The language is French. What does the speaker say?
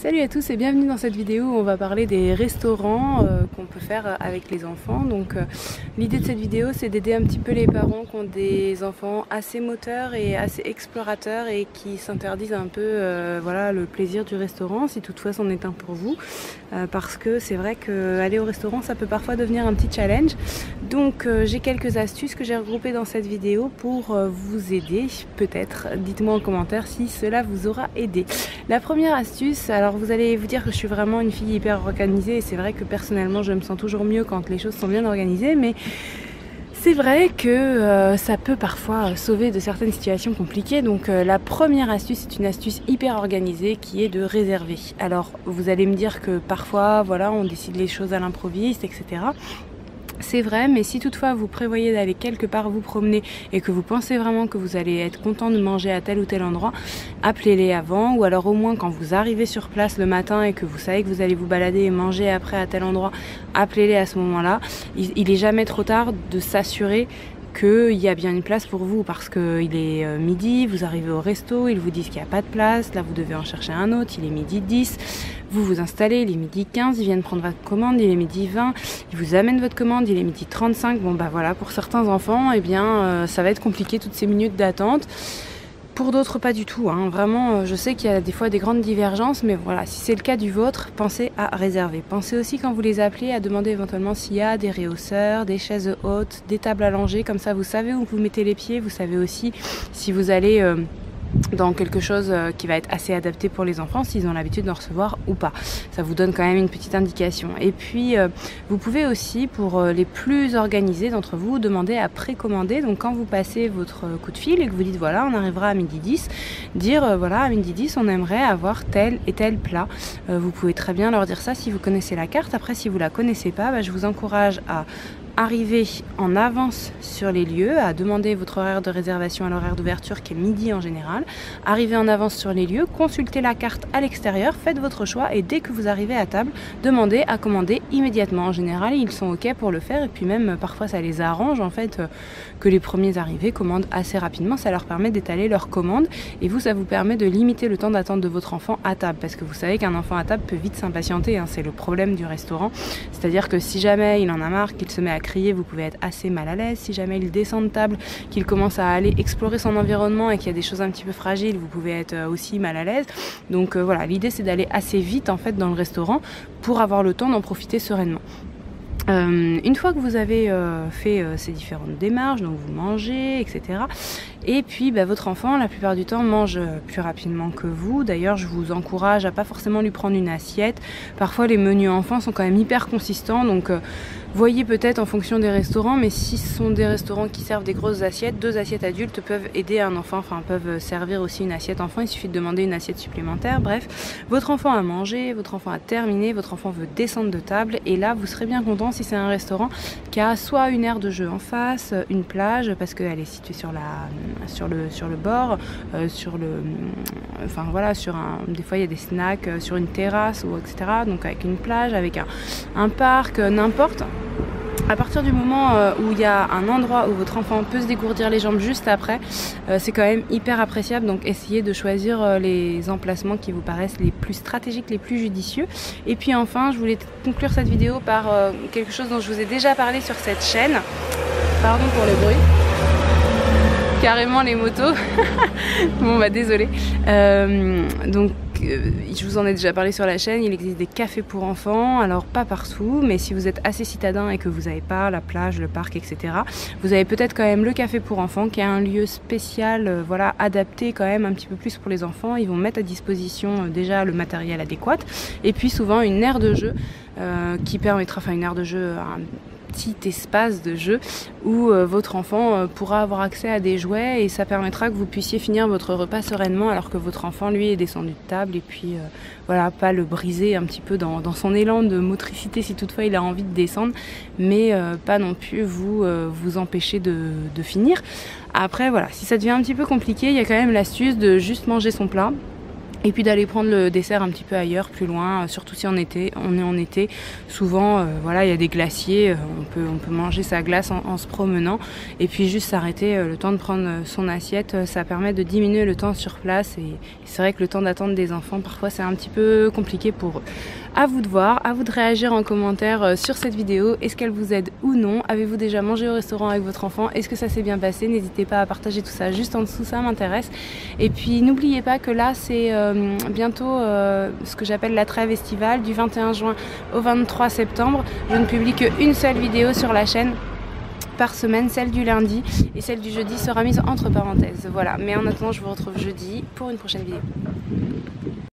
Salut à tous et bienvenue dans cette vidéo où on va parler des restaurants qu'on peut faire avec les enfants. Donc l'idée de cette vidéo, c'est d'aider un petit peu les parents qui ont des enfants assez moteurs et assez explorateurs et qui s'interdisent un peu voilà, le plaisir du restaurant, si toutefois c'en est un pour vous, parce que c'est vrai qu'aller au restaurant ça peut parfois devenir un petit challenge. Donc j'ai quelques astuces que j'ai regroupées dans cette vidéo pour vous aider, peut-être. Dites-moi en commentaire si cela vous aura aidé. La première astuce, alors vous allez vous dire que je suis vraiment une fille hyper organisée et c'est vrai que personnellement je me sens toujours mieux quand les choses sont bien organisées, mais c'est vrai que ça peut parfois sauver de certaines situations compliquées. Donc la première astuce, c'est une astuce hyper organisée qui est de réserver. Alors vous allez me dire que parfois voilà, on décide les choses à l'improviste, etc. C'est vrai, mais si toutefois vous prévoyez d'aller quelque part vous promener et que vous pensez vraiment que vous allez être content de manger à tel ou tel endroit, appelez-les avant, ou alors au moins quand vous arrivez sur place le matin et que vous savez que vous allez vous balader et manger après à tel endroit, appelez-les à ce moment-là. Il est jamais trop tard de s'assurer qu'il y a bien une place pour vous, parce qu'il est midi, vous arrivez au resto, ils vous disent qu'il n'y a pas de place, là vous devez en chercher un autre, il est midi 10, vous vous installez, il est midi 15, ils viennent prendre votre commande, il est midi 20, ils vous amènent votre commande, il est midi 35, bon bah voilà, pour certains enfants, eh bien ça va être compliqué toutes ces minutes d'attente. Pour d'autres pas du tout, hein. Vraiment je sais qu'il y a des fois des grandes divergences, mais voilà, si c'est le cas du vôtre, pensez à réserver. Pensez aussi quand vous les appelez à demander éventuellement s'il y a des rehausseurs, des chaises hautes, des tables allongées, comme ça vous savez où vous mettez les pieds, vous savez aussi si vous allez dans quelque chose qui va être assez adapté pour les enfants, s'ils ont l'habitude d'en recevoir ou pas. Ça vous donne quand même une petite indication. Et puis vous pouvez aussi, pour les plus organisés d'entre vous, demander à précommander. Donc quand vous passez votre coup de fil et que vous dites voilà, on arrivera à midi 10, dire voilà, à midi 10 on aimerait avoir tel et tel plat. Vous pouvez très bien leur dire ça si vous connaissez la carte. Après si vous la connaissez pas, je vous encourage à arriver en avance sur les lieux, à demander votre horaire de réservation à l'horaire d'ouverture qui est midi en général, arrivez en avance sur les lieux, consultez la carte à l'extérieur, faites votre choix et dès que vous arrivez à table, demandez à commander immédiatement. En général, ils sont ok pour le faire et puis même parfois ça les arrange en fait que les premiers arrivés commandent assez rapidement, ça leur permet d'étaler leur commande et vous, ça vous permet de limiter le temps d'attente de votre enfant à table, parce que vous savez qu'un enfant à table peut vite s'impatienter, hein, c'est le problème du restaurant, c'est-à-dire que si jamais il en a marre, qu'il se met à crier, vous pouvez être assez mal à l'aise. Si jamais il descend de table, qu'il commence à aller explorer son environnement et qu'il y a des choses un petit peu fragiles, vous pouvez être aussi mal à l'aise. Donc voilà, l'idée c'est d'aller assez vite en fait dans le restaurant pour avoir le temps d'en profiter sereinement. Une fois que vous avez fait ces différentes démarches, donc vous mangez, etc. Et puis votre enfant, la plupart du temps, mange plus rapidement que vous. D'ailleurs, je vous encourage à pas forcément lui prendre une assiette. Parfois, les menus enfants sont quand même hyper consistants, donc voyez peut-être en fonction des restaurants, mais si ce sont des restaurants qui servent des grosses assiettes, 2 assiettes adultes peuvent aider un enfant, enfin peuvent servir aussi une assiette enfant, il suffit de demander une assiette supplémentaire. Bref, votre enfant a mangé, votre enfant a terminé, votre enfant veut descendre de table, et là vous serez bien content si c'est un restaurant qui a soit une aire de jeu en face, une plage, parce qu'elle est située sur le bord, enfin voilà, des fois il y a des snacks sur une terrasse, ou etc. Donc avec une plage, avec un parc, n'importe. À partir du moment où il y a un endroit où votre enfant peut se dégourdir les jambes juste après, c'est quand même hyper appréciable, donc essayez de choisir les emplacements qui vous paraissent les plus stratégiques, les plus judicieux. Et puis enfin, je voulais conclure cette vidéo par quelque chose dont je vous ai déjà parlé sur cette chaîne. Pardon pour le bruit. Carrément les motos. Bon désolé. Donc je vous en ai déjà parlé sur la chaîne, il existe des cafés pour enfants, alors pas partout, mais si vous êtes assez citadin et que vous n'avez pas la plage, le parc, etc., vous avez peut-être quand même le café pour enfants, qui est un lieu spécial, voilà, adapté quand même un petit peu plus pour les enfants. Ils vont mettre à disposition déjà le matériel adéquat, et puis souvent une aire de jeu qui permettra, enfin une aire de jeu, petit espace de jeu où votre enfant pourra avoir accès à des jouets, et ça permettra que vous puissiez finir votre repas sereinement alors que votre enfant lui est descendu de table, et puis voilà, pas le briser un petit peu dans son élan de motricité si toutefois il a envie de descendre, mais pas non plus vous empêcher de finir. Après voilà, si ça devient un petit peu compliqué, il y a quand même l'astuce de juste manger son plat Et puis d'aller prendre le dessert un petit peu ailleurs, plus loin, surtout si on est en été. Souvent, voilà, il y a des glaciers, on peut manger sa glace en se promenant. Et puis juste s'arrêter le temps de prendre son assiette, ça permet de diminuer le temps sur place. Et c'est vrai que le temps d'attente des enfants, parfois c'est un petit peu compliqué pour eux. À vous de voir, à vous de réagir en commentaire sur cette vidéo. Est-ce qu'elle vous aide ou non? Avez-vous déjà mangé au restaurant avec votre enfant? Est-ce que ça s'est bien passé? N'hésitez pas à partager tout ça juste en dessous, ça m'intéresse. Et puis n'oubliez pas que là c'est bientôt ce que j'appelle la trêve estivale, du 21 juin au 23 septembre. Je ne publie qu'une seule vidéo sur la chaîne par semaine, celle du lundi, et celle du jeudi sera mise entre parenthèses. Voilà, mais en attendant je vous retrouve jeudi pour une prochaine vidéo.